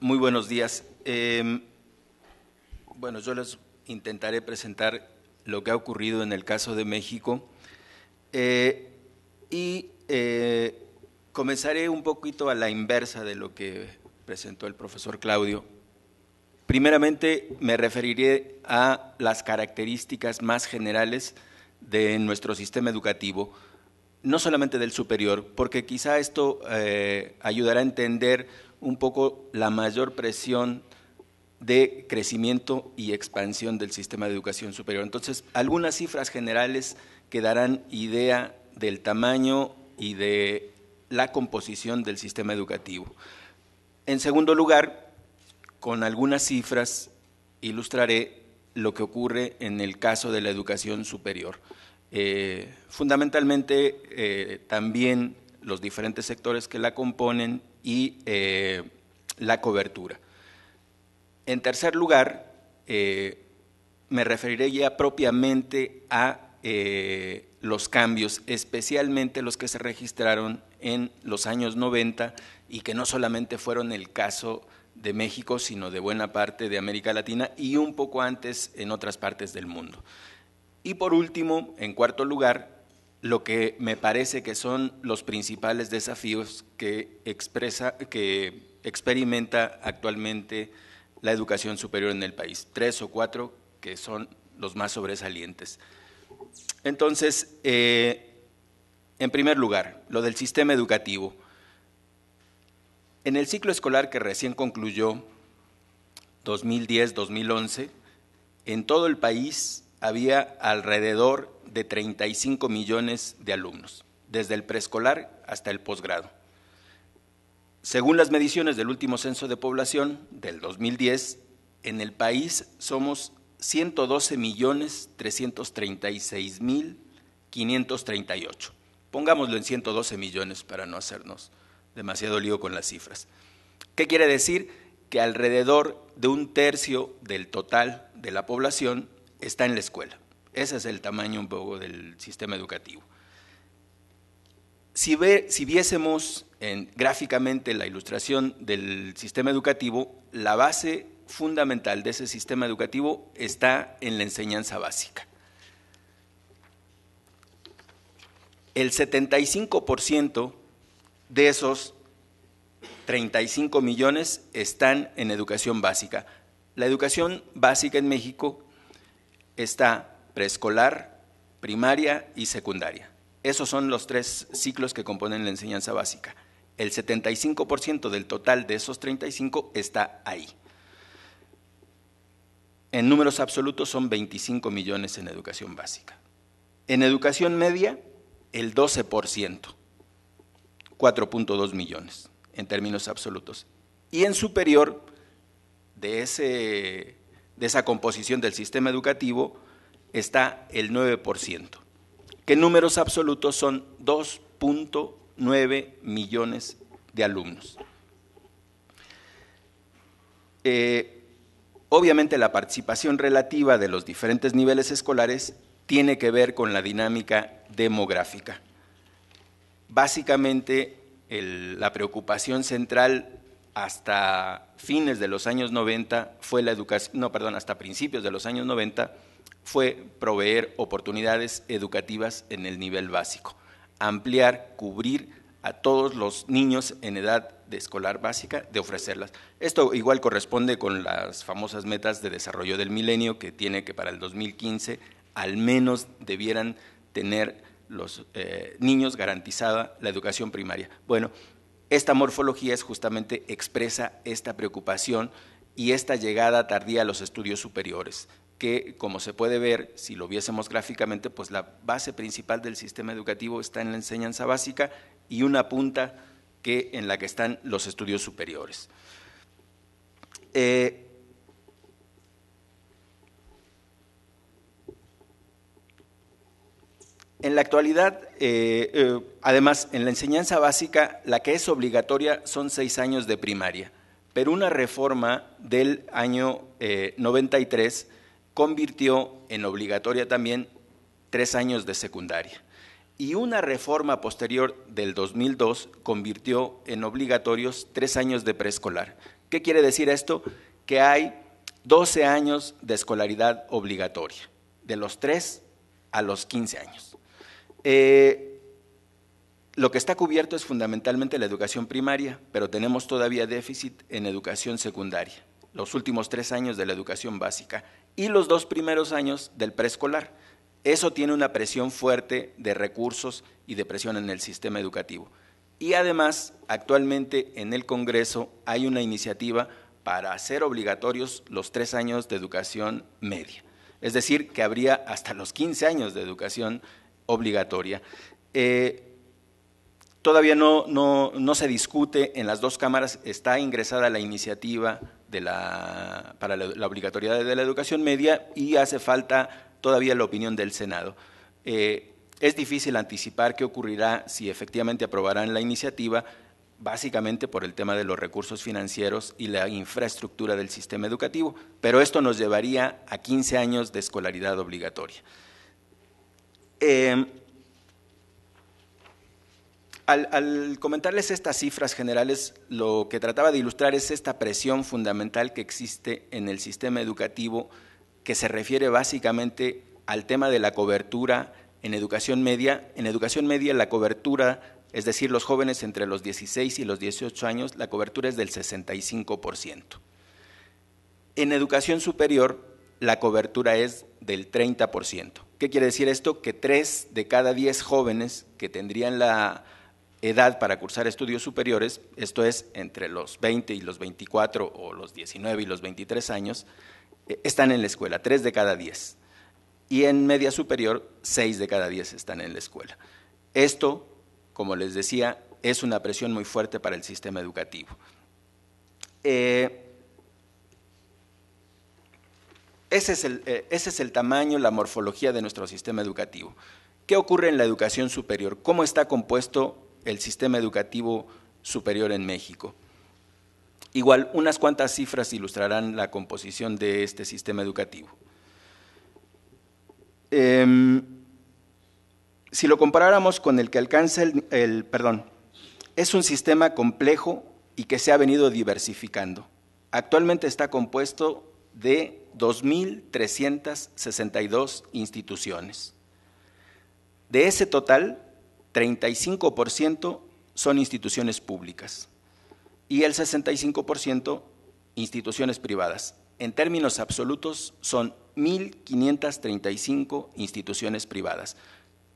Muy buenos días. Bueno, yo les intentaré presentar lo que ha ocurrido en el caso de México y comenzaré un poquito a la inversa de lo que presentó el profesor Claudio. Primeramente me referiré a las características más generales de nuestro sistema educativo, no solamente del superior, porque quizá esto ayudará a entender un poco la mayor presión de crecimiento y expansión del sistema de educación superior. Entonces, algunas cifras generales que darán idea del tamaño y de la composición del sistema educativo. En segundo lugar, con algunas cifras ilustraré lo que ocurre en el caso de la educación superior. Fundamentalmente también los diferentes sectores que la componen y la cobertura. En tercer lugar, me referiré ya propiamente a los cambios, especialmente los que se registraron en los años 90 y que no solamente fueron el caso de México, sino de buena parte de América Latina y un poco antes en otras partes del mundo. Y por último, en cuarto lugar, lo que me parece que son los principales desafíos que experimenta actualmente la educación superior en el país, 3 o 4 que son los más sobresalientes. Entonces, en primer lugar, lo del sistema educativo. En el ciclo escolar que recién concluyó, 2010-2011, en todo el país había alrededor de 35 millones de alumnos, desde el preescolar hasta el posgrado. Según las mediciones del último censo de población del 2010, en el país somos 112.336.538. Pongámoslo en 112 millones para no hacernos demasiado lío con las cifras. ¿Qué quiere decir? Que alrededor de un tercio del total de la población está en la escuela. Ese es el tamaño un poco del sistema educativo. Si viésemos gráficamente la ilustración del sistema educativo, la base fundamental de ese sistema educativo está en la enseñanza básica. El 75% de esos 35 millones están en educación básica. La educación básica en México está preescolar, primaria y secundaria. Esos son los 3 ciclos que componen la enseñanza básica. El 75% del total de esos 35 está ahí. En números absolutos son 25 millones en educación básica. En educación media, el 12%, 4.2 millones en términos absolutos. Y en superior, de esa composición del sistema educativo, está el 9%, que en números absolutos son 2.9 millones de alumnos. Obviamente la participación relativa de los diferentes niveles escolares tiene que ver con la dinámica demográfica. Básicamente, la preocupación central hasta fines de los años 90 fue la educación, hasta principios de los años 90 fue proveer oportunidades educativas en el nivel básico, ampliar, cubrir a todos los niños en edad de escolar básica, de ofrecerlas. Esto igual corresponde con las famosas metas de desarrollo del milenio, que tiene que para el 2015 al menos debieran tener los niños garantizada la educación primaria. Bueno, esta morfología justamente expresa esta preocupación y esta llegada tardía a los estudios superiores, que como se puede ver, si lo viésemos gráficamente, pues la base principal del sistema educativo está en la enseñanza básica y una punta en la que están los estudios superiores. En la actualidad, además, en la enseñanza básica, la que es obligatoria son 6 años de primaria, pero una reforma del año 93 convirtió en obligatoria también 3 años de secundaria. Y una reforma posterior del 2002 convirtió en obligatorios 3 años de preescolar. ¿Qué quiere decir esto? Que hay 12 años de escolaridad obligatoria, de los 3 a los 15 años. Lo que está cubierto es fundamentalmente la educación primaria, pero tenemos todavía déficit en educación secundaria, los últimos 3 años de la educación básica y los 2 primeros años del preescolar. Eso tiene una presión fuerte de recursos y de presión en el sistema educativo. Y además, actualmente en el Congreso hay una iniciativa para hacer obligatorios los 3 años de educación media. Es decir, que habría hasta los 15 años de educación obligatoria. Todavía no se discute, en las 2 cámaras está ingresada la iniciativa para la obligatoriedad de la educación media y hace falta todavía la opinión del Senado. Es difícil anticipar qué ocurrirá si efectivamente aprobarán la iniciativa, básicamente por el tema de los recursos financieros y la infraestructura del sistema educativo, pero esto nos llevaría a 15 años de escolaridad obligatoria. Al comentarles estas cifras generales, lo que trataba de ilustrar es esta presión fundamental que existe en el sistema educativo, que se refiere básicamente al tema de la cobertura en educación media. En educación media la cobertura, es decir, los jóvenes entre los 16 y los 18 años, la cobertura es del 65%. En educación superior la cobertura es del 30%. ¿Qué quiere decir esto? Que 3 de cada 10 jóvenes que tendrían la edad para cursar estudios superiores, esto es entre los 20 y los 24 o los 19 y los 23 años, están en la escuela, 3 de cada 10. Y en media superior, 6 de cada 10 están en la escuela. Esto, como les decía, es una presión muy fuerte para el sistema educativo. Ese es el tamaño, la morfología de nuestro sistema educativo. ¿Qué ocurre en la educación superior? ¿Cómo está compuesto el sistema educativo superior en México? Igual, unas cuantas cifras ilustrarán la composición de este sistema educativo. Si lo comparáramos con el que alcanza es un sistema complejo y que se ha venido diversificando. Actualmente está compuesto de 2.362 instituciones. De ese total, 35% son instituciones públicas y el 65% instituciones privadas. En términos absolutos son 1.535 instituciones privadas,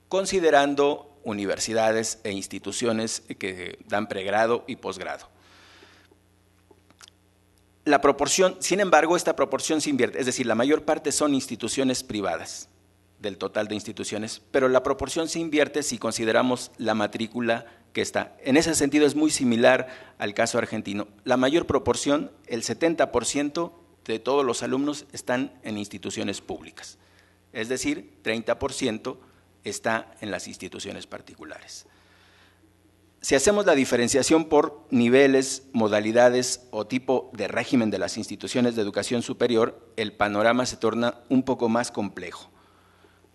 considerando universidades e instituciones que dan pregrado y posgrado. La proporción, sin embargo, esta proporción se invierte, es decir, la mayor parte son instituciones privadas del total de instituciones, pero la proporción se invierte si consideramos la matrícula que está. En ese sentido es muy similar al caso argentino. La mayor proporción, el 70% de todos los alumnos están en instituciones públicas, es decir, 30% está en las instituciones particulares. Si hacemos la diferenciación por niveles, modalidades o tipo de régimen de las instituciones de educación superior, el panorama se torna un poco más complejo,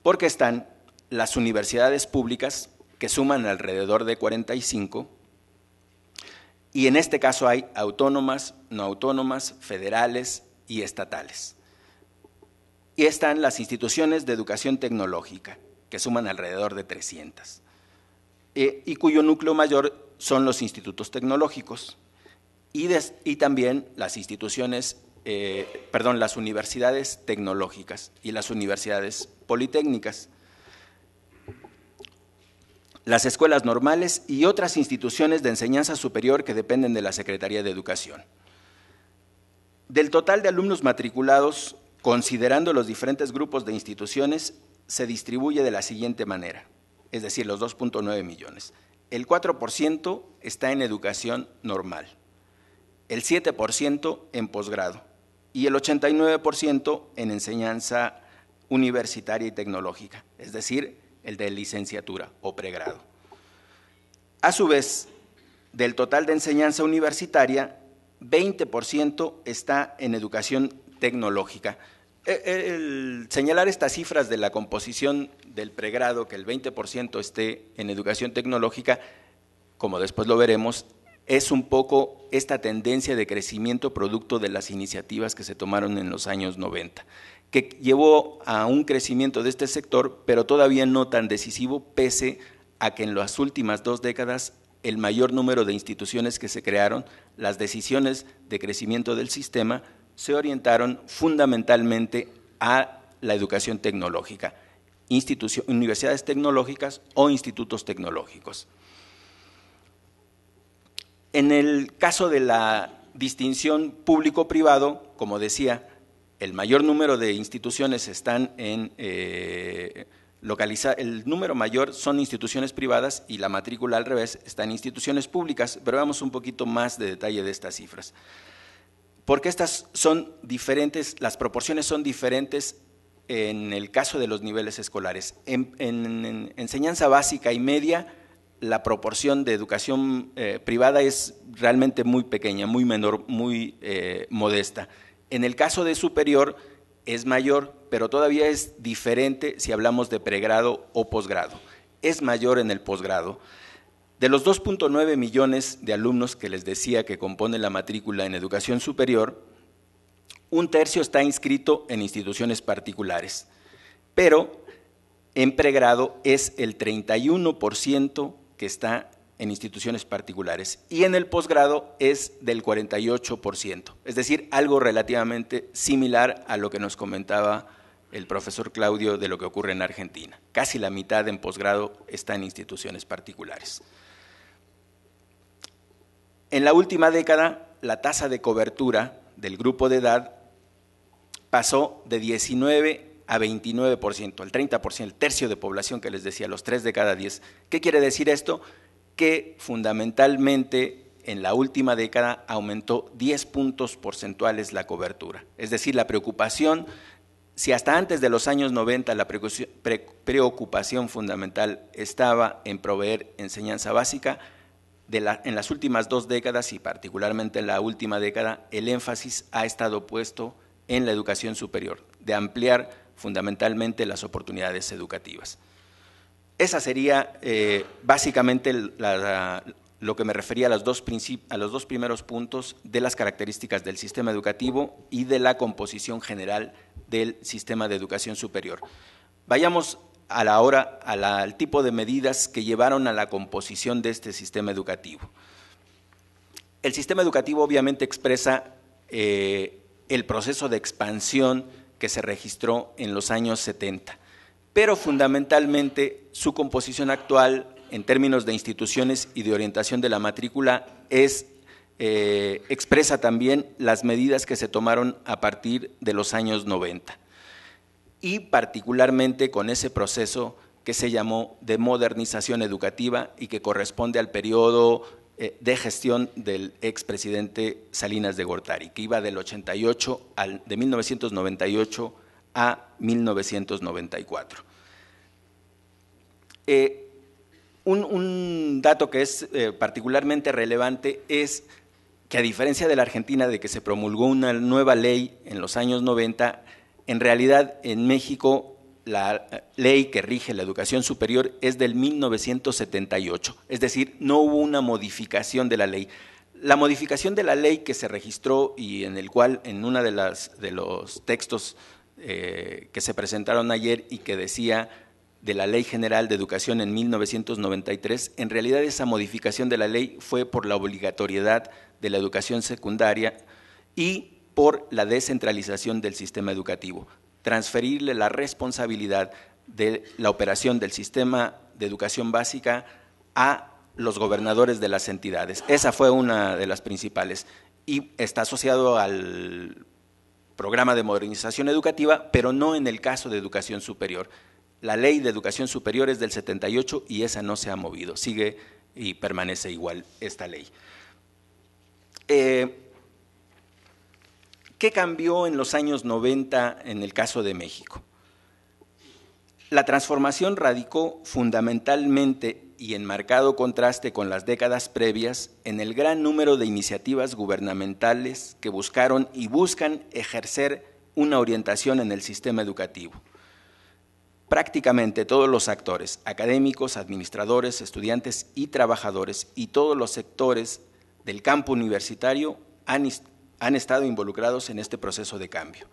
porque están las universidades públicas, que suman alrededor de 45, y en este caso hay autónomas, no autónomas, federales y estatales. Y están las instituciones de educación tecnológica, que suman alrededor de 300, y cuyo núcleo mayor son los institutos tecnológicos, y también las instituciones, las universidades tecnológicas y las universidades politécnicas, las escuelas normales y otras instituciones de enseñanza superior que dependen de la Secretaría de Educación. Del total de alumnos matriculados, considerando los diferentes grupos de instituciones, se distribuye de la siguiente manera, es decir, los 2.9 millones. El 4% está en educación normal, el 7% en posgrado y el 89% en enseñanza universitaria y tecnológica, es decir, el de licenciatura o pregrado. A su vez, del total de enseñanza universitaria, 20% está en educación tecnológica. El señalar estas cifras de la composición del pregrado, que el 20% esté en educación tecnológica, como después lo veremos, es un poco esta tendencia de crecimiento producto de las iniciativas que se tomaron en los años 90, que llevó a un crecimiento de este sector, pero todavía no tan decisivo, pese a que en las últimas 2 décadas el mayor número de instituciones que se crearon, las decisiones de crecimiento del sistema se orientaron fundamentalmente a la educación tecnológica, universidades tecnológicas o institutos tecnológicos. En el caso de la distinción público-privado, como decía, el mayor número de instituciones están en el número mayor son instituciones privadas y la matrícula al revés está en instituciones públicas, pero veamos un poquito más de detalle de estas cifras. Porque estas son diferentes, las proporciones son diferentes en el caso de los niveles escolares. En enseñanza básica y media, la proporción de educación privada es realmente muy pequeña, muy menor, muy modesta. En el caso de superior es mayor, pero todavía es diferente si hablamos de pregrado o posgrado. Es mayor en el posgrado. De los 2.9 millones de alumnos que les decía que compone la matrícula en educación superior, 1/3 está inscrito en instituciones particulares, pero en pregrado es el 31% que está en instituciones particulares y en el posgrado es del 48%, es decir, algo relativamente similar a lo que nos comentaba el profesor Claudio de lo que ocurre en Argentina. Casi la mitad en posgrado está en instituciones particulares. En la última década, la tasa de cobertura del grupo de edad pasó de 19 a 29%, al 30%, el tercio de población que les decía, los 3 de cada 10. ¿Qué quiere decir esto? Que fundamentalmente en la última década aumentó 10 puntos porcentuales la cobertura. Es decir, la preocupación, si hasta antes de los años 90 la preocupación fundamental estaba en proveer enseñanza básica, en las últimas 2 décadas y particularmente en la última década, el énfasis ha estado puesto en la educación superior, de ampliar fundamentalmente las oportunidades educativas. Esa sería básicamente lo que me refería a los dos primeros puntos de las características del sistema educativo y de la composición general del sistema de educación superior. Vayamos al tipo de medidas que llevaron a la composición de este sistema educativo. El sistema educativo obviamente expresa el proceso de expansión que se registró en los años 70, pero fundamentalmente su composición actual en términos de instituciones y de orientación de la matrícula expresa también las medidas que se tomaron a partir de los años 90 y particularmente con ese proceso que se llamó de modernización educativa y que corresponde al periodo de gestión del expresidente Salinas de Gortari, que iba de 1998 a 1994. Un dato que es particularmente relevante es que a diferencia de la Argentina, de que se promulgó una nueva ley en los años 90, en realidad en México la ley que rige la educación superior es del 1978, es decir, no hubo una modificación de la ley. La modificación de la ley que se registró y en el cual en uno de los textos que se presentaron ayer y que decía de la Ley General de Educación en 1993, en realidad esa modificación de la ley fue por la obligatoriedad de la educación secundaria y por la descentralización del sistema educativo, transferirle la responsabilidad de la operación del sistema de educación básica a los gobernadores de las entidades. Esa fue una de las principales y está asociado al programa de modernización educativa, pero no en el caso de educación superior. La ley de educación superior es del 78 y esa no se ha movido, sigue y permanece igual esta ley. ¿Qué cambió en los años 90 en el caso de México? La transformación radicó fundamentalmente y en marcado contraste con las décadas previas en el gran número de iniciativas gubernamentales que buscaron y buscan ejercer una orientación en el sistema educativo. Prácticamente todos los actores, académicos, administradores, estudiantes y trabajadores y todos los sectores del campo universitario han estado involucrados en este proceso de cambio.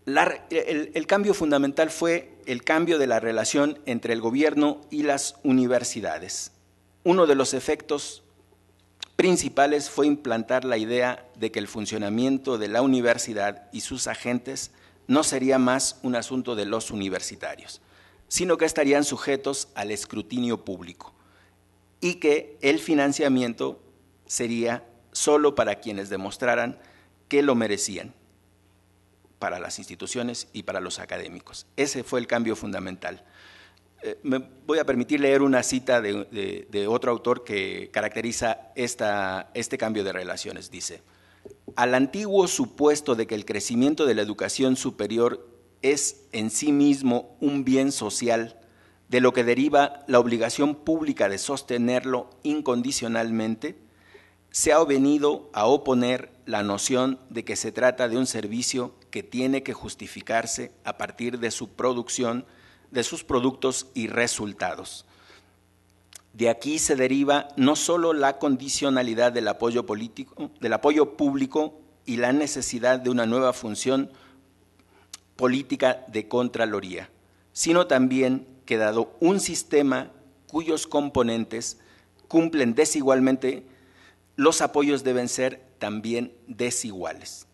El cambio fundamental fue el cambio de la relación entre el gobierno y las universidades. Uno de los efectos principales fue implantar la idea de que el funcionamiento de la universidad y sus agentes no sería más un asunto de los universitarios, sino que estarían sujetos al escrutinio público y que el financiamiento sería solo para quienes demostraran que lo merecían, para las instituciones y para los académicos. Ese fue el cambio fundamental. Me voy a permitir leer una cita de otro autor que caracteriza este cambio de relaciones. Dice: al antiguo supuesto de que el crecimiento de la educación superior es en sí mismo un bien social, de lo que deriva la obligación pública de sostenerlo incondicionalmente, se ha venido a oponer la noción de que se trata de un servicio que tiene que justificarse a partir de su producción, de sus productos y resultados. De aquí se deriva no solo la condicionalidad del apoyo político, del apoyo público y la necesidad de una nueva función política de contraloría, sino también que dado un sistema cuyos componentes cumplen desigualmente, los apoyos deben ser también desiguales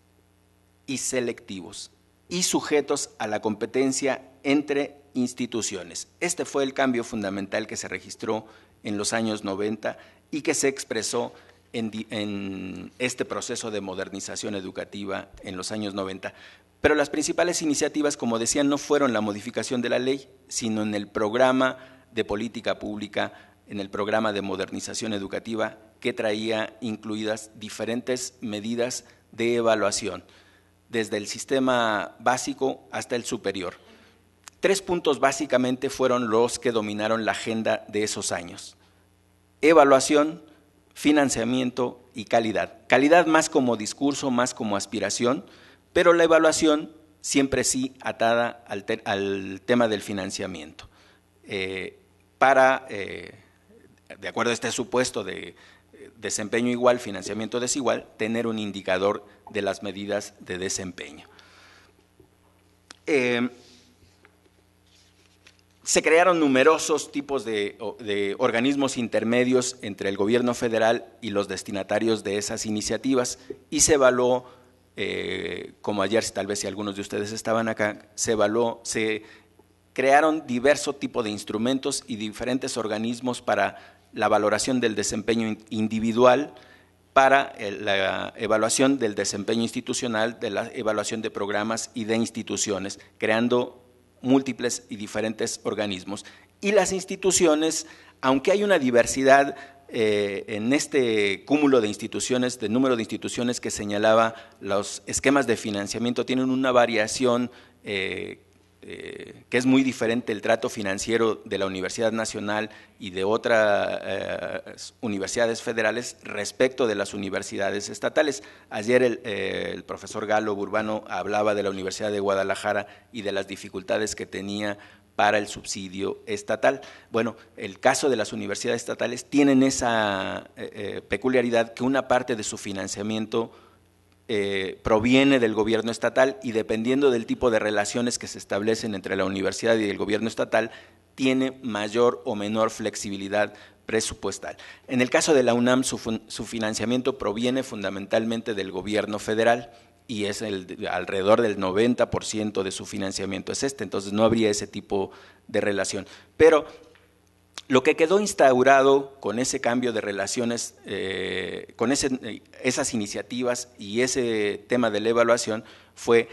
y selectivos y sujetos a la competencia entre instituciones. Este fue el cambio fundamental que se registró en los años 90 y que se expresó en este proceso de modernización educativa en los años 90. Pero las principales iniciativas, como decía, no fueron la modificación de la ley, sino en el programa de política pública, en el programa de modernización educativa, que traía incluidas diferentes medidas de evaluación, desde el sistema básico hasta el superior. 3 puntos básicamente fueron los que dominaron la agenda de esos años: evaluación, financiamiento y calidad. Calidad más como discurso, más como aspiración, pero la evaluación siempre sí atada al tema del financiamiento. De acuerdo a este supuesto de desempeño igual, financiamiento desigual, tener un indicador de las medidas de desempeño. Se crearon numerosos tipos de organismos intermedios entre el gobierno federal y los destinatarios de esas iniciativas y se evaluó, como ayer tal vez si algunos de ustedes estaban acá, se crearon diversos tipos de instrumentos y diferentes organismos para la valoración del desempeño individual, para la evaluación del desempeño institucional, de la evaluación de programas y de instituciones, creando múltiples y diferentes organismos. Y las instituciones, aunque hay una diversidad en este cúmulo de instituciones, de número de instituciones que señalaba, los esquemas de financiamiento tienen una variación que es muy diferente el trato financiero de la Universidad Nacional y de otras universidades federales respecto de las universidades estatales. Ayer el profesor Galo Burbano hablaba de la Universidad de Guadalajara y de las dificultades que tenía para el subsidio estatal. Bueno, el caso de las universidades estatales tienen esa peculiaridad que una parte de su financiamiento proviene del gobierno estatal y dependiendo del tipo de relaciones que se establecen entre la universidad y el gobierno estatal, tiene mayor o menor flexibilidad presupuestal. En el caso de la UNAM, su financiamiento proviene fundamentalmente del gobierno federal y es alrededor del 90% de su financiamiento es entonces no habría ese tipo de relación. Pero lo que quedó instaurado con ese cambio de relaciones, con esas iniciativas y ese tema de la evaluación fue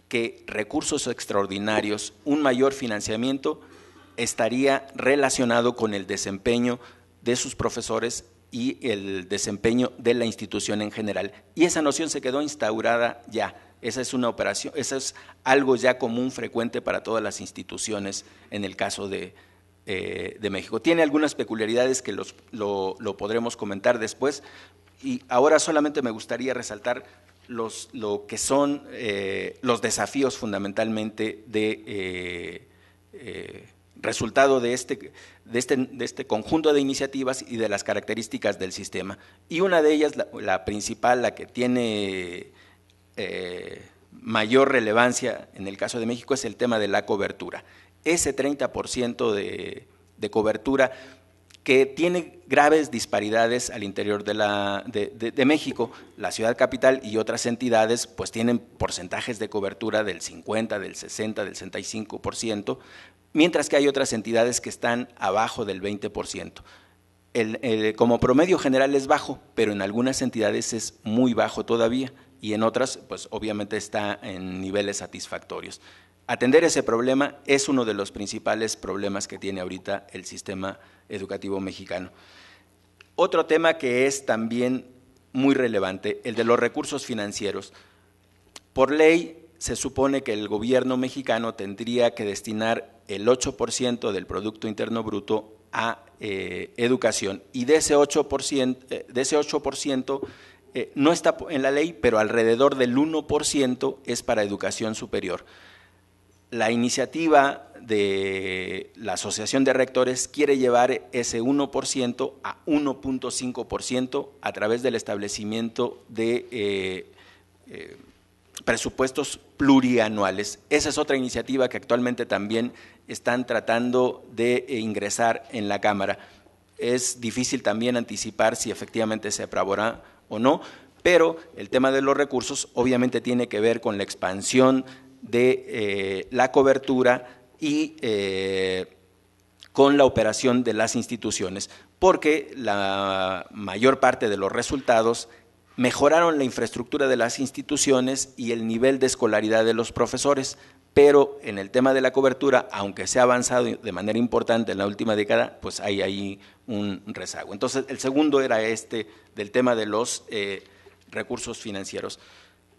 que recursos extraordinarios, un mayor financiamiento, estaría relacionado con el desempeño de sus profesores y el desempeño de la institución en general. Y esa noción se quedó instaurada ya. Esa es una operación, eso es algo ya común, frecuente para todas las instituciones en el caso de México. Tiene algunas peculiaridades que lo podremos comentar después y ahora solamente me gustaría resaltar lo que son los desafíos fundamentalmente resultado de este conjunto de iniciativas y de las características del sistema. Y una de ellas, la principal, la que tiene mayor relevancia en el caso de México, es el tema de la cobertura. Ese 30% de cobertura que tiene graves disparidades al interior de México. La ciudad capital y otras entidades pues tienen porcentajes de cobertura del 50, del 60, del 65%, mientras que hay otras entidades que están abajo del 20%. Como promedio general es bajo, pero en algunas entidades es muy bajo todavía y en otras pues obviamente está en niveles satisfactorios. Atender ese problema es uno de los principales problemas que tiene ahorita el sistema educativo mexicano. Otro tema que es también muy relevante, el de los recursos financieros. Por ley se supone que el gobierno mexicano tendría que destinar el 8% del Producto Interno Bruto a educación, y de ese 8%, no está en la ley, pero alrededor del 1% es para educación superior. La iniciativa de la Asociación de Rectores quiere llevar ese 1% a 1.5% a través del establecimiento de presupuestos plurianuales. Esa es otra iniciativa que actualmente también están tratando de ingresar en la Cámara. Es difícil también anticipar si efectivamente se aprobará o no, pero el tema de los recursos obviamente tiene que ver con la expansión de la cobertura y con la operación de las instituciones, porque la mayor parte de los resultados mejoraron la infraestructura de las instituciones y el nivel de escolaridad de los profesores, pero en el tema de la cobertura, aunque se ha avanzado de manera importante en la última década, pues hay ahí un rezago. Entonces, el segundo era del tema de los recursos financieros.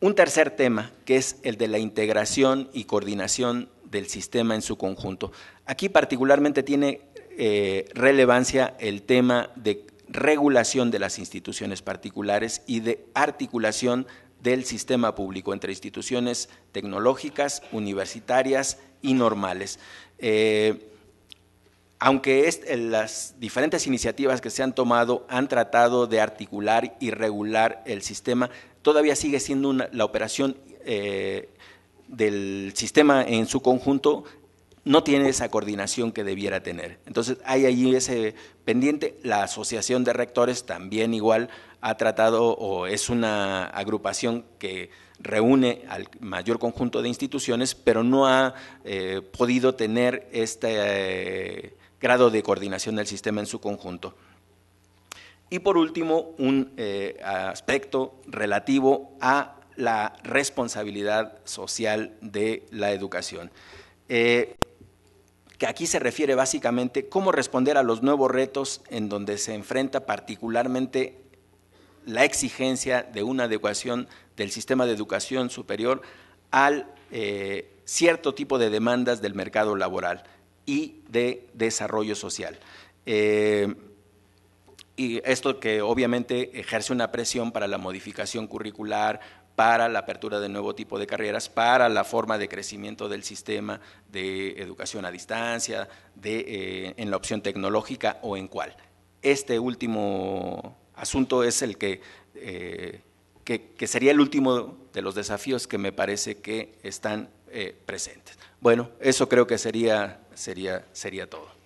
Un tercer tema, que es el de la integración y coordinación del sistema en su conjunto. Aquí particularmente tiene relevancia el tema de regulación de las instituciones particulares y de articulación del sistema público entre instituciones tecnológicas, universitarias y normales. Aunque las diferentes iniciativas que se han tomado han tratado de articular y regular el sistema, todavía sigue siendo la operación del sistema en su conjunto, no tiene esa coordinación que debiera tener. Entonces hay allí ese pendiente. La Asociación de Rectores también igual ha tratado, o es una agrupación que reúne al mayor conjunto de instituciones, pero no ha podido tener este grado de coordinación del sistema en su conjunto. Y por último, un aspecto relativo a la responsabilidad social de la educación, que aquí se refiere básicamente cómo responder a los nuevos retos en donde se enfrenta particularmente la exigencia de una adecuación del sistema de educación superior al cierto tipo de demandas del mercado laboral y de desarrollo social. Y esto que obviamente ejerce una presión para la modificación curricular, para la apertura de nuevo tipo de carreras, para la forma de crecimiento del sistema de educación a distancia, en la opción tecnológica o en cuál. Este último asunto es el que sería el último de los desafíos que me parece que están presentes. Bueno, eso creo que sería todo.